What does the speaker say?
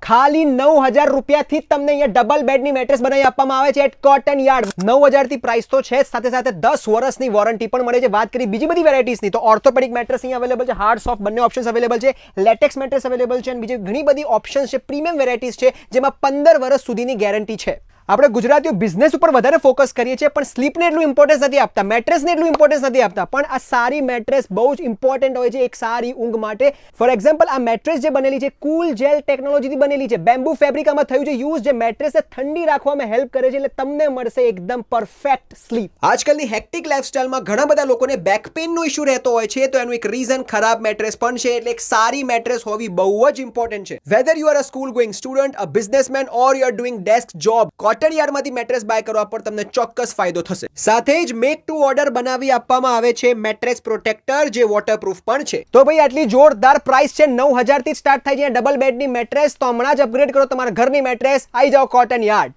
ખાલી 9,000 રૂપિયાથી જ તમને અહીંયા ડબલ બેડની મેટ્રેસ બનાવી આપવામાં આવે છે એટ કોટન યાર્ડ. 9,000 થી પ્રાઇસ તો છે, સાથે સાથે 10 વર્ષની વોરંટી પણ મળે છે. વાત કરી બીજી બધી વેરાયટીઝની તો ઓર્થોપેડિક મેટ્રેસ અહીંયા અવેલેબલ છે, હાર્ડ સોફ્ટ બંને ઓપ્શન્સ અવેલેબલ છે, લેટેક્સ મેટ્રેસ અવેલેબલ છે અને બીજી ઘણી બધી ઓપ્શન્સ છે, પ્રીમિયમ વેરાયટીઝ છે જેમાં 15 વર્ષ સુધીની ગેરંટી છે. આપણે ગુજરાતીઓ બિઝનેસ ઉપર વધારે ફોકસ કરીએ છીએ, પણ સ્લીપને એટલું ઇમ્પોર્ટન્સ નથી આપતા, મેટ્રેસને એટલું ઇમ્પોર્ટન્સ નથી આપતા. પણ આ સારી મેટ્રેસ બહુ જ ઇમ્પોર્ટન્ટ હોય છે એક સારી ઊંઘ માટે. ફોર એક્ઝામ્પલ, આ મેટ્રેસ જે બનેલી છે કુલ જેલ ટેકનોલોજીથી બનેલી છે, બેમ્બુ ફેબ્રિકામાં થયું છે યુઝ, જે મેટ્રેસને ઠંડી રાખવામાં હેલ્પ કરે છે, એટલે તમને મળશે એકદમ પરફેક્ટ સ્લીપ. આજકાલની હેક્ટિક લાઇફસ્ટાઇલમાં ઘણા બધા લોકોને બેક પેઇનનો ઇશ્યુ રહેતો હોય છે, તો એનું એક રીઝન ખરાબ મેટ્રેસ પણ છે. એટલે એક સારી મેટ્રેસ હોવી બહુ જ ઇમ્પોર્ટન્ટ છે. Whether you are a school going student, a businessman or you are doing desk job, cotton યાર્ડમાંથી મેટ્રેસ બાય કરવા પર તમને ચોક્કસ ફાયદો થશે. સાથે જ મેક ટુ ઓર્ડર બનાવી આપવામાં આવે છે મેટ્રેસ પ્રોટેક્ટર, જે વોટરપ્રૂફ પણ છે. તો ભાઈ આટલી જોરદાર પ્રાઇસ છે, 9,000 થી સ્ટાર્ટ થાય છે ડબલ બેડની મેટ્રેસ. તો હમણાં જ અપગ્રેડ કરો તમારા ઘરની મેટ્રેસ, આવી જાઓ કોટન યાર્ડ.